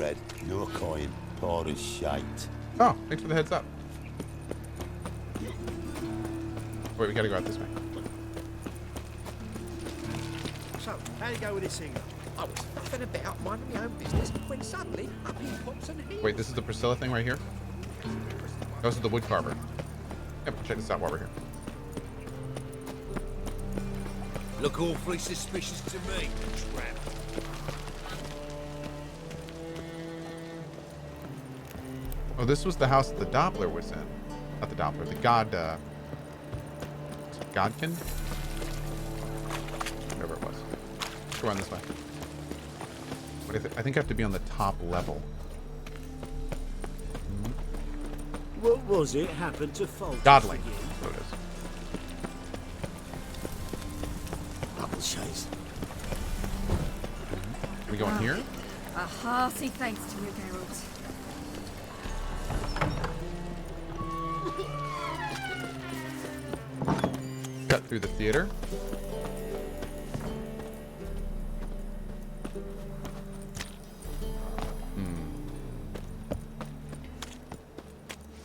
bread, no coin, poor as shite. Oh, thanks for the heads up. Wait, we gotta go out this way. So, how you go with this thing? I was nothing about minding my own business when suddenly up he pops and he... Wait, this is the Priscilla thing right here? This is the wood carver. Yeah, but check this out while we're here. Look awfully suspicious to me, tramp. Oh, this was the house that the Doppler was in. Not the Doppler, the God, Godkin? Whatever it was. Let's go around this way. What I think I have to be on the top level. What was it happened to Fulton? Godling. So it is. Double chase. Can we go in here? A hearty thanks to you, Geralt. Cut through the theater.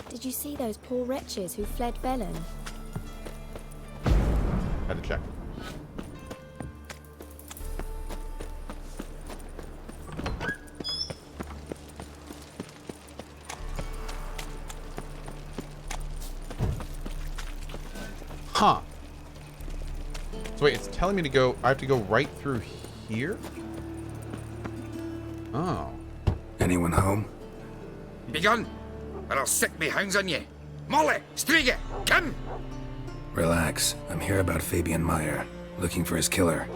Did you see those poor wretches who fled Velen? Had to check. Huh. So wait, it's telling me to go, I have to go right through here? Oh. Anyone home? Begun, or I'll sick me hounds on you. Molly, Striga, come! Relax. I'm here about Fabian Meyer, looking for his killer.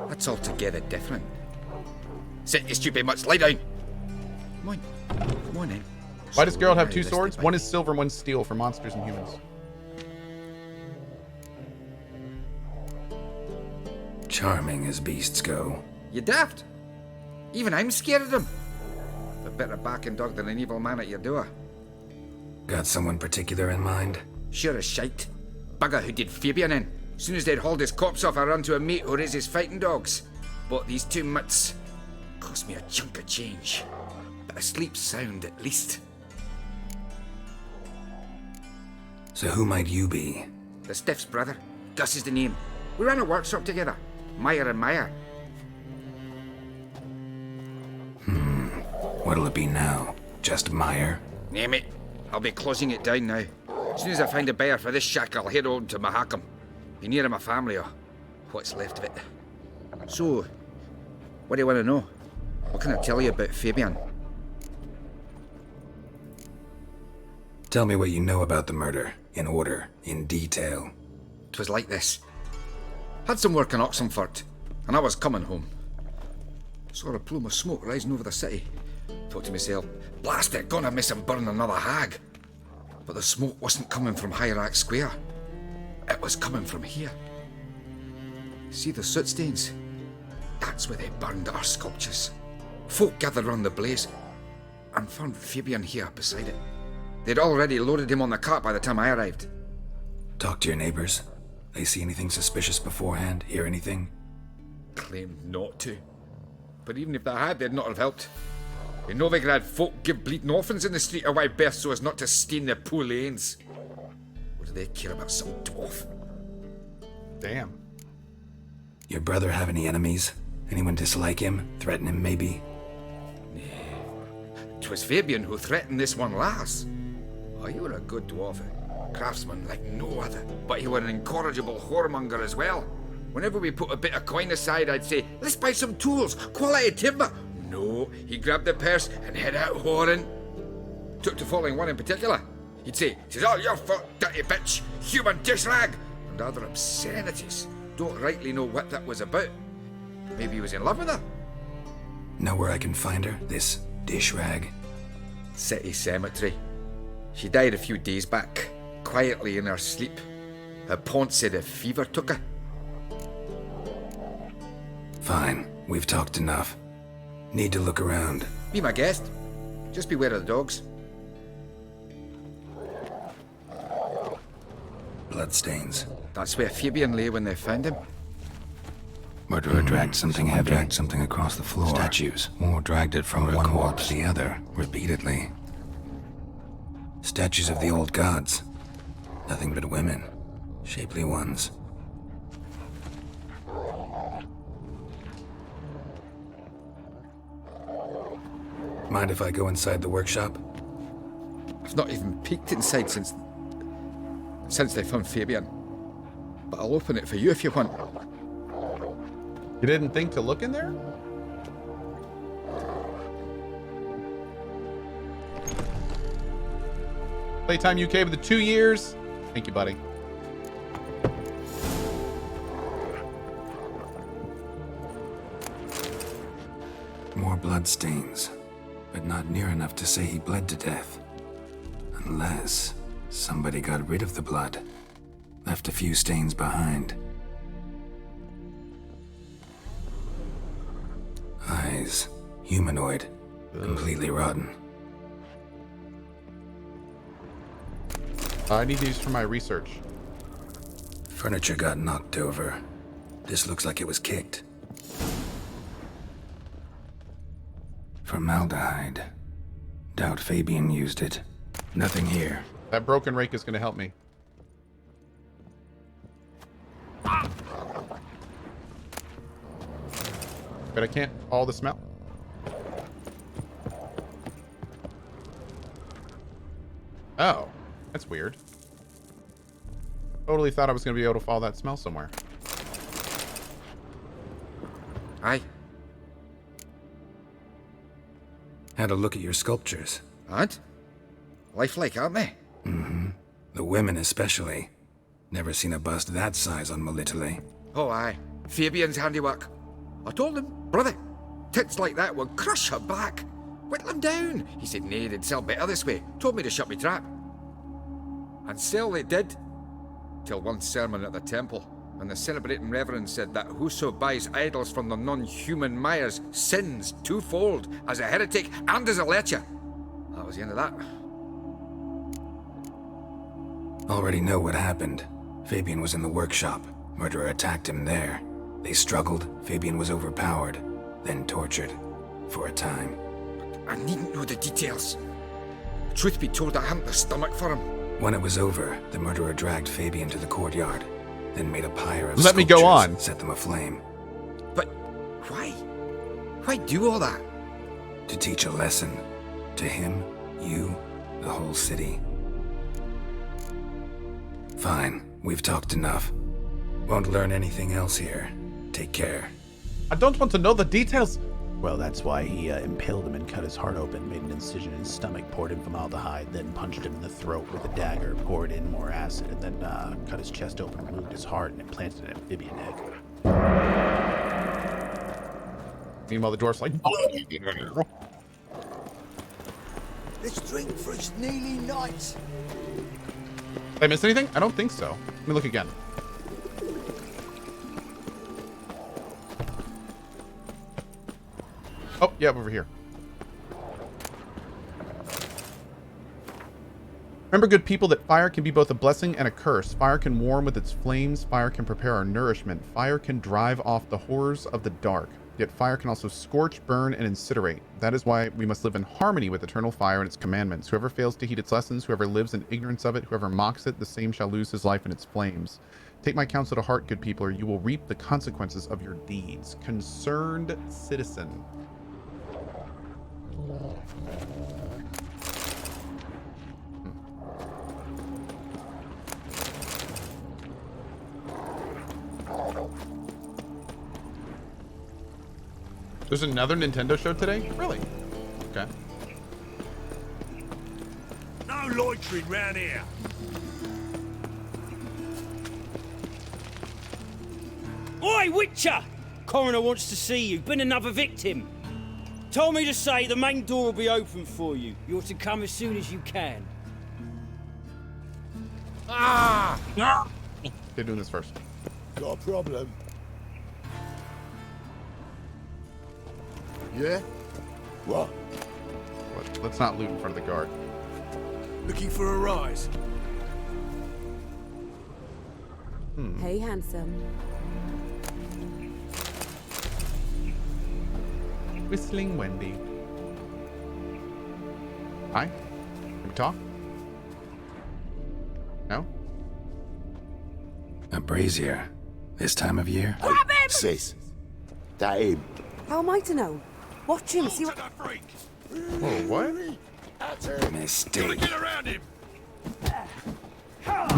That's altogether different. Sit, you stupid mutts, lie down. Come on, come on then. Why does Geralt have two Realistic, swords? mate. One is silver, one's steel for monsters and humans. Charming as beasts go. You daft. Even I'm scared of them. A better backing dog than an evil man at your door. Got someone particular in mind? Sure as shite. Bugger who did Fabian in. As soon as they'd hauled his corpse off, I run to a mate who raises fighting dogs. Bought these two mutts. Cost me a chunk of change. But I sleep sound at least. So who might you be? The Stiff's brother. Gus is the name. We ran a workshop together. Meyer and Meyer. What'll it be now? Just Meyer? Name it. I'll be closing it down now. As soon as I find a buyer for this shack, I'll head on to Mahakam. Be near my family, or what's left of it. So, what do you want to know? What can I tell you about Fabian? Tell me what you know about the murder, in order, in detail. 'Twas like this. Had some work in Oxenford, and I was coming home. Saw a plume of smoke rising over the city. Thought to myself, blast it, gonna miss him burn another hag. But the smoke wasn't coming from Hierarch Square. It was coming from here. See the soot stains? That's where they burned our sculptures. Folk gathered round the blaze and found Fabian here beside it. They'd already loaded him on the cart by the time I arrived. Talk to your neighbors. They see anything suspicious beforehand? Hear anything? Claimed not to. But even if they had, they'd not have helped. In Novigrad, folk give bleeding orphans in the street a wide berth so as not to stain their poor lanes. What do they care about some dwarf? Damn. Your brother have any enemies? Anyone dislike him? Threaten him, maybe? 'Twas Fabian who threatened this one last. Oh, you were a good dwarf, craftsman like no other. But you were an incorrigible whoremonger as well. Whenever we put a bit of coin aside, I'd say, let's buy some tools, quality timber. No, he grabbed the purse and head out whoring. Took to following one in particular. He'd say, "'Tis all your fault, dirty bitch, human dish rag," and other obscenities. Don't rightly know what that was about. Maybe he was in love with her. Know where I can find her? This dish rag? City cemetery. She died a few days back, quietly in her sleep. Her pont said a fever took her. Fine, we've talked enough. Need to look around. Be my guest. Just beware of the dogs. Bloodstains. That's where Fabian lay when they found him. Murderer dragged something heavy. Dragged something across the floor. Statues. Or dragged it from one wall to the other, repeatedly. Statues of the old gods. Nothing but women. Shapely ones. Mind if I go inside the workshop? I've not even peeked inside since they found Fabian. But I'll open it for you if you want. You didn't think to look in there? Playtime UK with the 2 years. Thank you, buddy. More blood stains, but not near enough to say he bled to death. Unless somebody got rid of the blood, left a few stains behind. Eyes, humanoid, completely rotten. I need these for my research. Furniture got knocked over. This looks like it was kicked. Formaldehyde. Doubt Fabian used it. Nothing here. That broken rake is going to help me. But I can't all the smell. Oh, that's weird. Totally thought I was going to be able to follow that smell somewhere. Aye. Had a look at your sculptures. And? Lifelike, aren't they? Mm-hmm. The women especially. Never seen a bust that size on Melitele. Oh, aye. Fabian's handiwork. I told him, brother, tits like that would crush her back. Whittle him down. He said, nay, they'd sell better this way. Told me to shut me trap. And sell they did. Till one sermon at the temple, and the celebrating reverend said that whoso buys idols from the non-human Myers sins twofold, as a heretic and as a lecher. That was the end of that. Already know what happened. Fabian was in the workshop. Murderer attacked him there. They struggled. Fabian was overpowered, then tortured. For a time. I needn't know the details. Truth be told, I hadn't the stomach for him. When it was over, the murderer dragged Fabian to the courtyard, then made a pyre of Let me go sculptures, on. set them aflame. But why? Why do all that? To teach a lesson. To him, you, the whole city. Fine, we've talked enough. Won't learn anything else here. Take care. I don't want to know the details. Well, that's why he impaled him and cut his heart open, made an incision in his stomach, poured in formaldehyde, then punched him in the throat with a dagger, poured in more acid, and then cut his chest open, removed his heart, and implanted an amphibian egg. Meanwhile, the dwarf's like... Let's drink for it's nearly night. Did I miss anything? I don't think so. Let me look again. Oh, yeah, over here. Remember, good people, that fire can be both a blessing and a curse. Fire can warm with its flames. Fire can prepare our nourishment. Fire can drive off the horrors of the dark. Yet fire can also scorch, burn, and incinerate. That is why we must live in harmony with eternal fire and its commandments. Whoever fails to heed its lessons, whoever lives in ignorance of it, whoever mocks it, the same shall lose his life in its flames. Take my counsel to heart, good people, or you will reap the consequences of your deeds. Concerned citizen. There's another Nintendo show today? Really? Okay. No loitering round here. Oi, Witcher! Coroner wants to see you. Been another victim. Told me to say the main door will be open for you. You're to come as soon as you can. Ah! They're doing this first. Got a problem. Yeah? What? Let's not loot in front of the guard. Looking for a rise? Hey, handsome. Whistling Wendy. Hi. Can we talk? No? A brazier. This time of year? Grab him! Sis. That him. How am I to know? Watch him, see what... Whoa, what? Mistake. Get around him!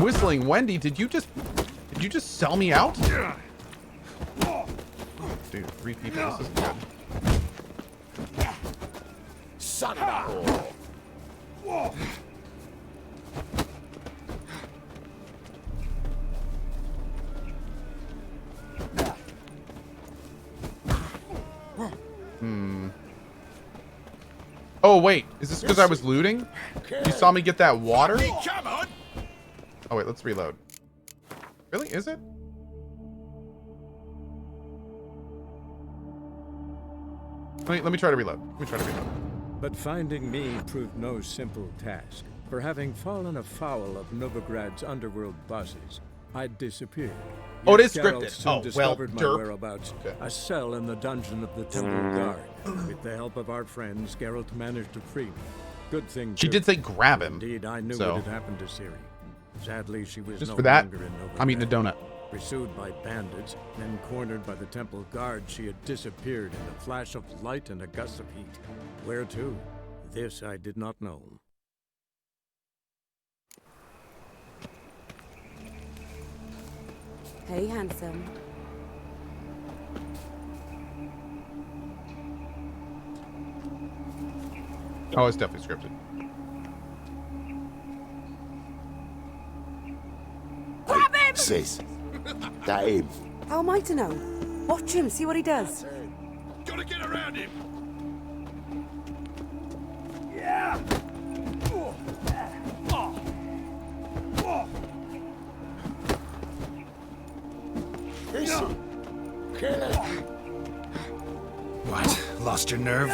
Whistling Wendy, did you just sell me out? Dude, 3 people, this isn't good. Son of a whore. Oh, wait. Is this because I was looting? You saw me get that water? Come on! Oh, wait. Let's reload. Really? Is it? Let me try to reload. But finding me proved no simple task. For having fallen afoul of Novigrad's underworld bosses, I'd disappeared. Oh, it is Yet Geralt scripted. soon Oh, well, discovered my derp. whereabouts. Okay. A cell in the dungeon of the Temple Guard. With the help of our friends, Geralt managed to free me. Good thing She too. did say grab him. Indeed, I knew so. what had happened to Ciri. Sadly, she was Just no for that, longer in Novigrad. I'm eating a donut. Pursued by bandits, then cornered by the Temple Guard, she had disappeared in a flash of light and a gust of heat. Where to? This I did not know. Hey, handsome. Oh, it's definitely scripted. Grab him! Sis. That him. How am I to know? Watch him, see what he does. Gotta get around him! What? Lost your nerve?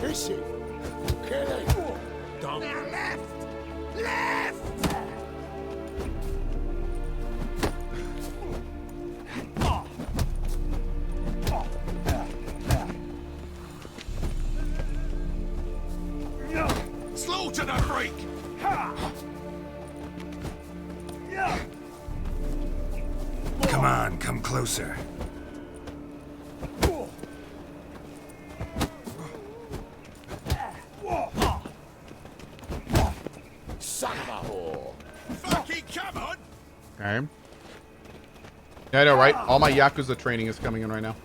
Is it? Kill him. Don't. Left! Slaughter the freak! Come on, come closer. Son of a whore. Fucking come on! Okay. Yeah, I know, right? All my Yakuza training is coming in right now.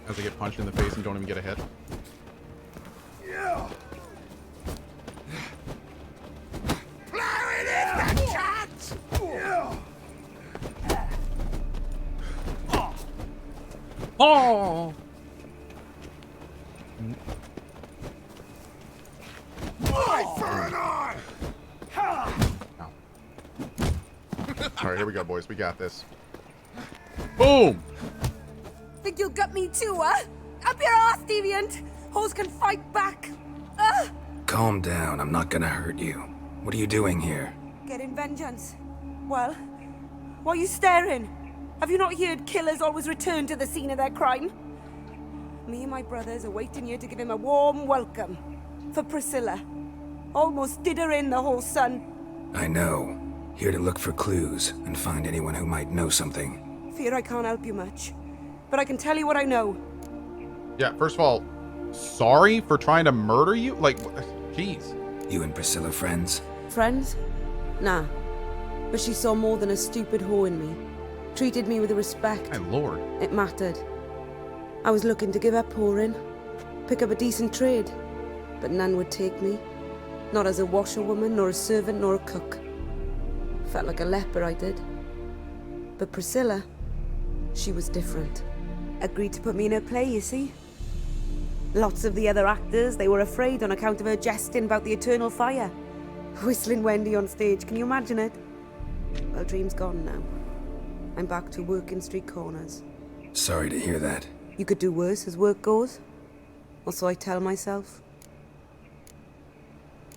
As I get punched in the face and don't even get a hit. Oh! Alright, here we go, boys. We got this. Boom! Think you'll gut me too, huh? Up your ass, deviant! Hoes can fight back! Calm down, I'm not gonna hurt you. What are you doing here? Getting vengeance. Well, why are you staring? Have you not heard killers always return to the scene of their crime? Me and my brothers are waiting here to give him a warm welcome. For Priscilla. Almost did her in, the whole son. I know. Here to look for clues and find anyone who might know something. Fear I can't help you much. But I can tell you what I know. Yeah, first of all, sorry for trying to murder you? Like, jeez. You and Priscilla friends? Friends? Nah. But she saw more than a stupid whore in me. Treated me with respect. My lord. It mattered. I was looking to give up whoring. Pick up a decent trade. But none would take me. Not as a washerwoman, nor a servant, nor a cook. Felt like a leper, I did. But Priscilla, she was different. Agreed to put me in her play, you see. Lots of the other actors, they were afraid on account of her jesting about the eternal fire. Whistling Wendy on stage, can you imagine it? Well, dream's gone now. I'm back to working street corners. Sorry to hear that. You could do worse as work goes. Or so I tell myself.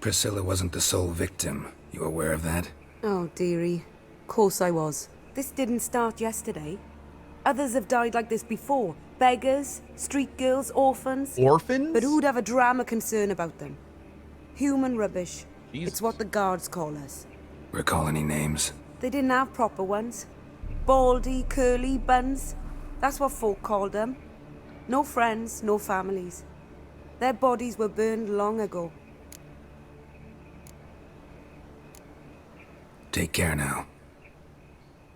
Priscilla wasn't the sole victim. You aware of that? Oh, dearie. Course I was. This didn't start yesterday. Others have died like this before. Beggars, street girls, orphans. Orphans? But who'd have a drama concern about them? Human rubbish. Jesus. It's what the guards call us. Recall any names? They didn't have proper ones. Baldy, curly, buns. That's what folk called them. No friends, no families. Their bodies were burned long ago. Take care now.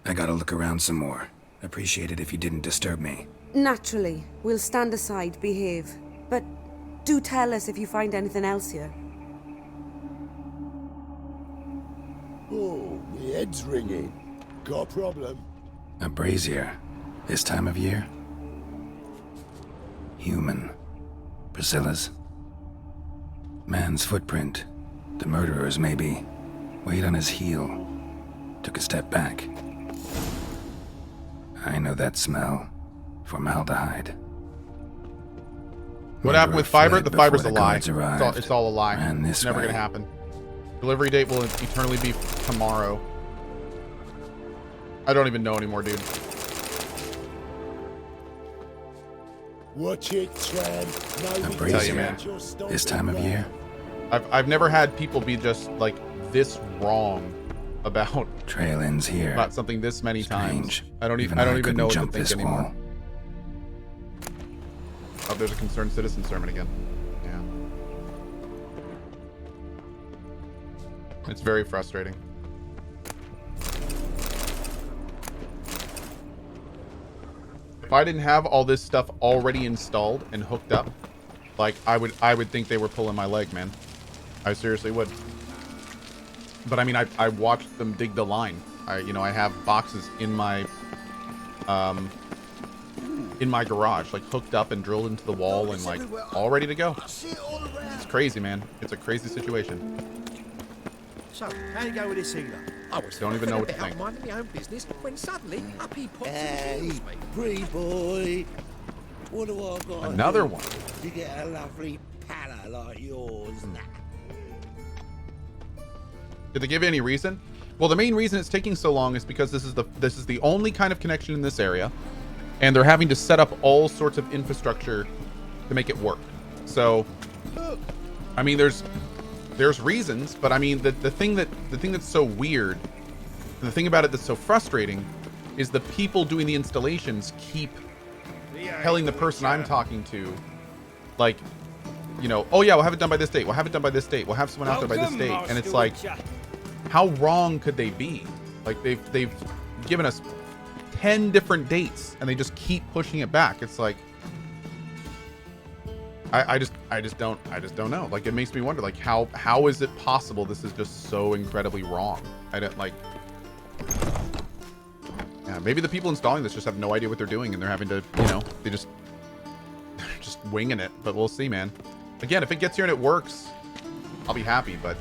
I gotta look around some more. Appreciate it if you didn't disturb me. Naturally, we'll stand aside, behave. But do tell us if you find anything else here. Oh, my head's ringing. Got a problem? A brazier. This time of year? Human. Priscilla's. Man's footprint. The murderer's, maybe. Weight on his heel. Took a step back. I know that smell. Formaldehyde. What happened with fiber? The fiber's a lie. Arrived. It's all a lie. Ran this It's never way. gonna happen. Delivery date will eternally be tomorrow. I don't even know anymore, dude. Watch it, Tran. No, A we brazier. Tell you, man. your stomping This time of ground. year? I've never had people be just like this wrong about Trail ends here. about something this many Strange. times. I don't even couldn't know what to jump think this anymore. wall. Oh, there's a concerned citizen sermon again. Yeah. It's very frustrating. If I didn't have all this stuff already installed and hooked up, like I would think they were pulling my leg, man. I seriously would. But I mean, I watched them dig the line. I have boxes in my garage, like hooked up and drilled into the wall and like all ready to go. It's crazy, man. It's a crazy situation. So, how you go with this healer? I was Don't even know what to about think. minding my own business when suddenly up he pops Hey, and kills me. pretty boy. What do I got? Another one. To get a lovely pala like yours. Did they give you any reason? Well, the main reason it's taking so long is because this is the only kind of connection in this area, and they're having to set up all sorts of infrastructure to make it work. So, I mean, there's reasons, but I mean, the thing that's so weird, the thing about it that's so frustrating, is the people doing the installations keep telling the person I'm talking to, like, oh yeah, we'll have it done by this date. We'll have it done by this date. We'll have someone out there by this date. And it's like, how wrong could they be? Like they've given us 10 different dates and they just keep pushing it back. It's like, I just don't know. Like, it makes me wonder, like, how is it possible this is just so incredibly wrong? I don't like. Yeah, maybe the people installing this just have no idea what they're doing and they're having to, they're just winging it. But we'll see, man. Again, if it gets here and it works, I'll be happy. But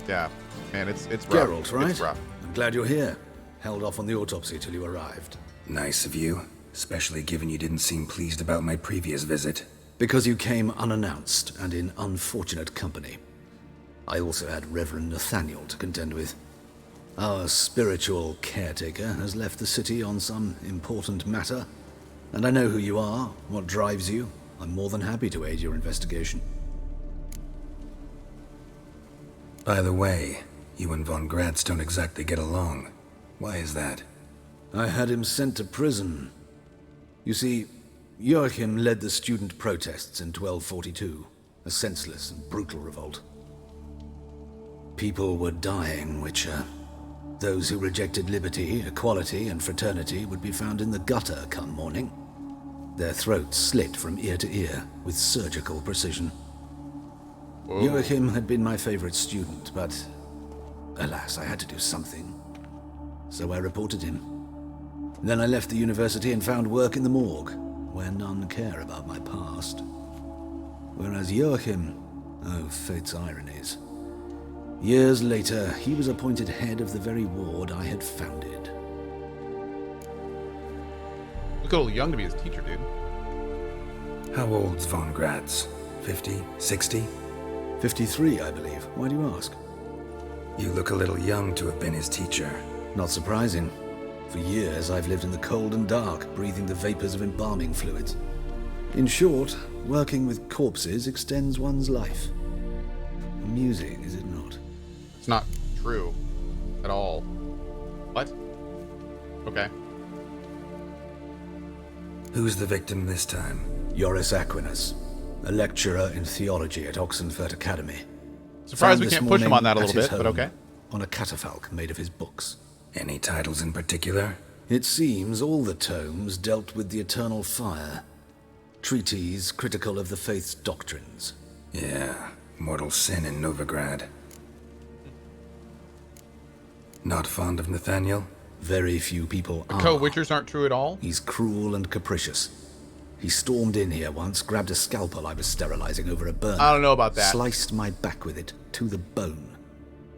yeah, man, it's rough. Geralt, right? It's rough. I'm glad you're here. Held off on the autopsy till you arrived. Nice of you, especially given you didn't seem pleased about my previous visit. Because you came unannounced and in unfortunate company. I also had Reverend Nathaniel to contend with. Our spiritual caretaker has left the city on some important matter, and I know who you are, what drives you. I'm more than happy to aid your investigation. By the way, you and Von Gratz don't exactly get along. Why is that? I had him sent to prison. You see, Joachim led the student protests in 1242, a senseless and brutal revolt. People were dying, Witcher. Those who rejected liberty, equality, and fraternity would be found in the gutter come morning. Their throats slit from ear to ear with surgical precision. Whoa. Joachim had been my favorite student, but alas, I had to do something. So I reported him. Then I left the university and found work in the morgue, where none care about my past. Whereas Joachim, oh, fate's ironies. Years later, he was appointed head of the very ward I had founded. Look a little young to be his teacher, dude. How old's Von Gratz? 50? 60? 53, I believe. Why do you ask? You look a little young to have been his teacher. Not surprising. For years, I've lived in the cold and dark, breathing the vapors of embalming fluids. In short, working with corpses extends one's life. Amusing, is it not? It's not true at all. What? Okay. Who's the victim this time? Joris Aquinas, a lecturer in theology at Oxenfurt Academy. Surprised Found we this can't push him on that a morning little at bit, his but home, okay. On a catafalque made of his books. Any titles in particular? It seems all the tomes dealt with the eternal fire. Treatises critical of the faith's doctrines. Yeah, mortal sin in Novigrad. Not fond of Nathaniel? Very few people The are. co-witchers aren't true at all? He's cruel and capricious. He stormed in here once, grabbed a scalpel I was sterilizing over a burner. I don't know about that. Sliced my back with it, to the bone,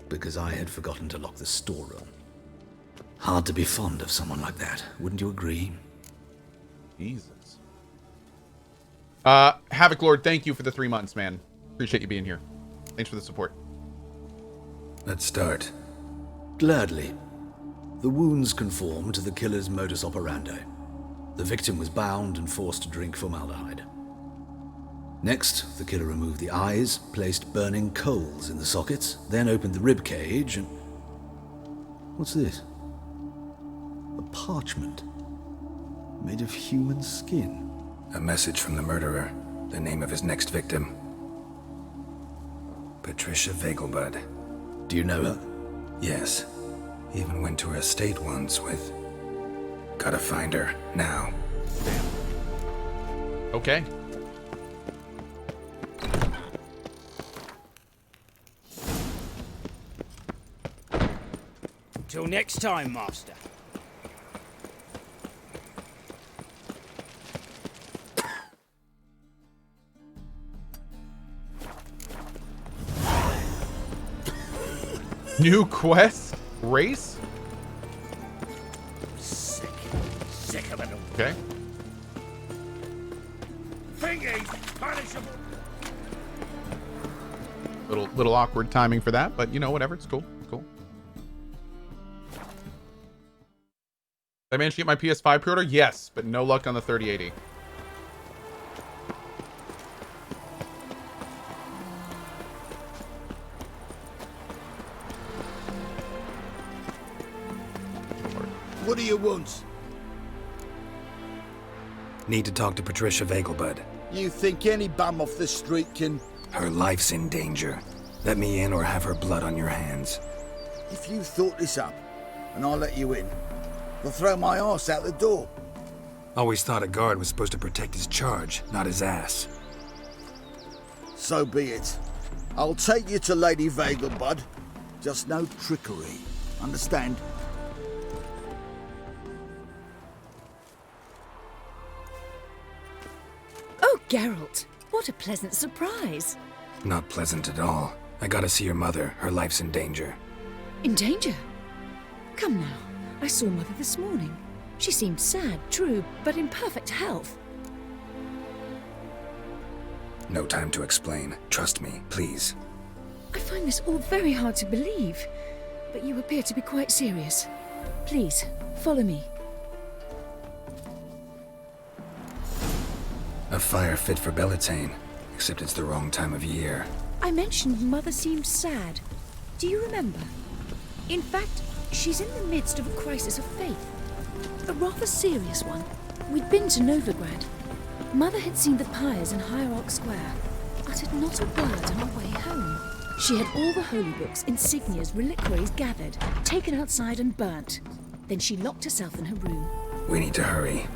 because I had forgotten to lock the storeroom. Hard to be fond of someone like that, wouldn't you agree? Jesus. Havoc Lord, thank you for the 3 months, man. Appreciate you being here. Thanks for the support. Let's start. Gladly. The wounds conform to the killer's modus operandi. The victim was bound and forced to drink formaldehyde. Next, the killer removed the eyes, placed burning coals in the sockets, then opened the rib cage and... What's this? A parchment made of human skin. A message from the murderer. The name of his next victim. Patricia Vegelbud. Do you know her? Yes. Even went to her estate once with... Gotta find her, now. Okay. Till next time, Master. New quest? Race? Sick of it all. Okay. Thingies, punishable. Little awkward timing for that, but you know, whatever. It's cool. It's cool. Did I manage to get my PS5 pre-order? Yes, but no luck on the 3080. What do you want? Need to talk to Patricia Vegelbud. You think any bum off the street can... Her life's in danger. Let me in or have her blood on your hands. If you thought this up, and I let you in, they'll throw my ass out the door. Always thought a guard was supposed to protect his charge, not his ass. So be it. I'll take you to Lady Vegelbud. Just no trickery. Understand? Oh, Geralt, what a pleasant surprise. Not pleasant at all. I gotta see your mother. Her life's in danger. In danger? Come now, I saw Mother this morning. She seemed sad, true, but in perfect health. No time to explain. Trust me, please. I find this all very hard to believe, but you appear to be quite serious. Please, follow me. A fire fit for Bellatane, except it's the wrong time of year. I mentioned Mother seemed sad. Do you remember? In fact, she's in the midst of a crisis of faith. A rather serious one. We'd been to Novigrad. Mother had seen the pyres in Hierarch Square, uttered not a word on our way home. She had all the holy books, insignias, reliquaries gathered, taken outside and burnt. Then she locked herself in her room. We need to hurry.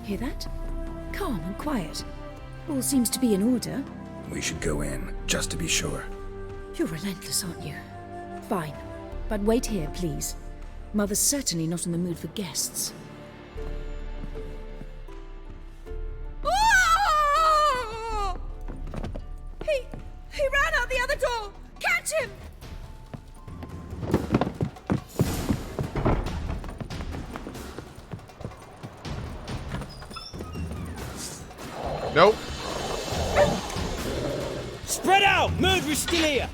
Hear that? Calm and quiet. All seems to be in order. We should go in, just to be sure. You're relentless, aren't you? Fine. But wait here, please. Mother's certainly not in the mood for guests. Oh! He ran out the other door! Catch him! Nope. out! Murderer's still here!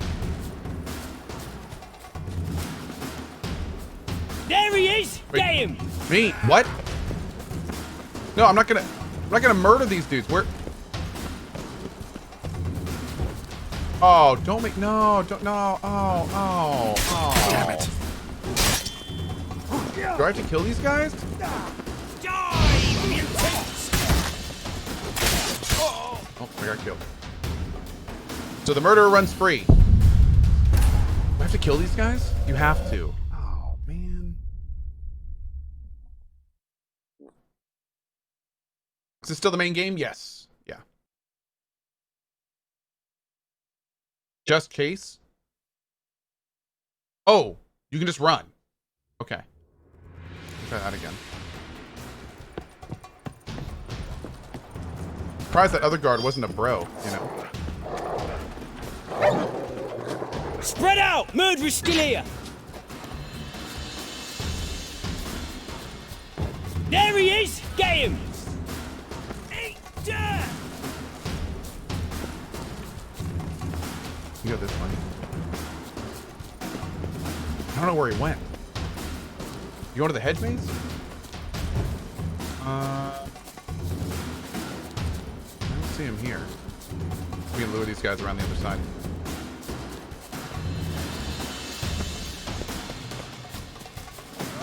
There he is! Wait, get him! Me? What? No, I'm not gonna murder these dudes. Where? Oh, don't make, no, don't, no, oh. Damn it. Do I have to kill these guys? Oh, I got killed. So the murderer runs free. Do I have to kill these guys? You have to. Oh, man. Is this still the main game? Yes. Yeah. Just chase? Oh, you can just run. Okay. Try that again. Surprised that other guard wasn't a bro, you know. Spread out! Murderer's still here! There he is! Get him! You got this one. I don't know where he went. You going to the hedge maze? I don't see him here. We can lure these guys around the other side.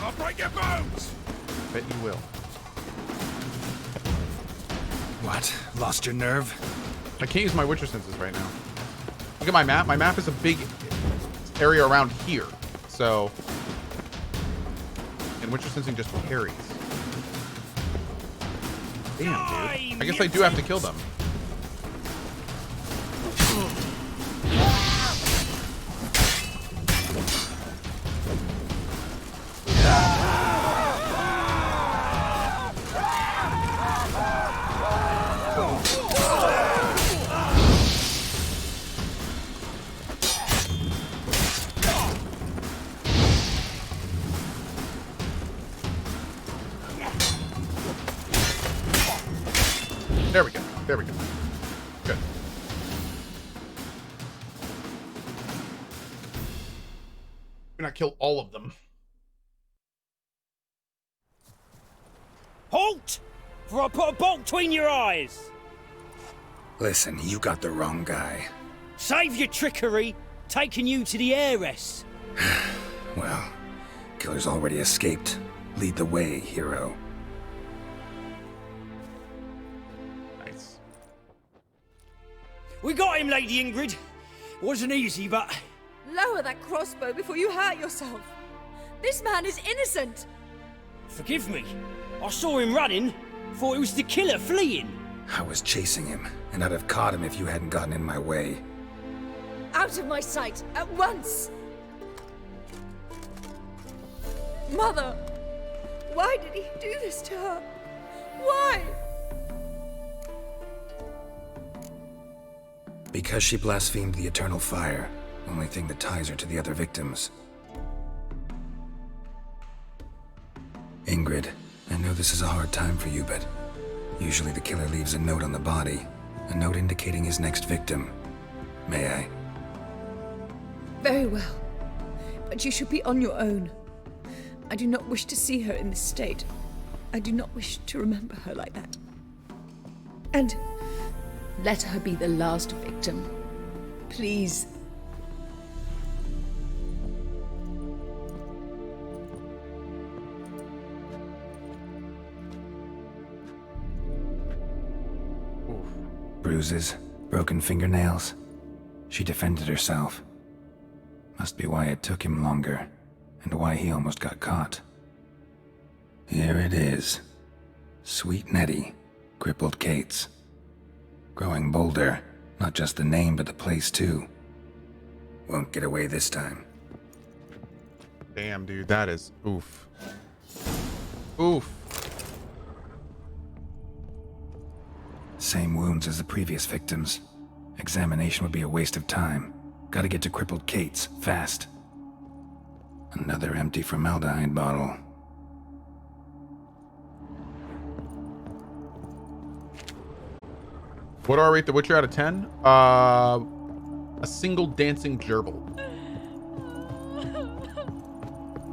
I'll break your bones! Bet you will. What? Lost your nerve? I can't use my Witcher senses right now. Look at my map. My map is a big area around here. So, and Witcher sensing just carries. Damn, dude. I guess I do have to kill them. There we go. There we go. Good. We're not kill all of them. Halt! For I put a bolt between your eyes! Listen, you got the wrong guy. Save your trickery, taking you to the heiress. Well, killer's already escaped. Lead the way, hero. Nice. We got him, Lady Ingrid. Wasn't easy, but... Lower that crossbow before you hurt yourself. This man is innocent. Forgive me. I saw him running. Thought it was the killer fleeing. I was chasing him, and I'd have caught him if you hadn't gotten in my way. Out of my sight, at once! Mother! Why did he do this to her? Why? Because she blasphemed the eternal fire. Only thing that ties her to the other victims. Ingrid, I know this is a hard time for you, but usually the killer leaves a note on the body. A note indicating his next victim. May I? Very well. But you should be on your own. I do not wish to see her in this state. I do not wish to remember her like that. And let her be the last victim. Please. Bruises, broken fingernails. She defended herself. Must be why it took him longer, and why he almost got caught. Here it is. Sweet Nettie, crippled Kate's. Growing bolder, not just the name but the place too. Won't get away this time. Damn, dude, that is oof. Oof. Same wounds as the previous victims. Examination would be a waste of time. Gotta get to crippled Kate's, fast. Another empty formaldehyde bottle. What do I rate The Witcher out of 10? A single dancing gerbil.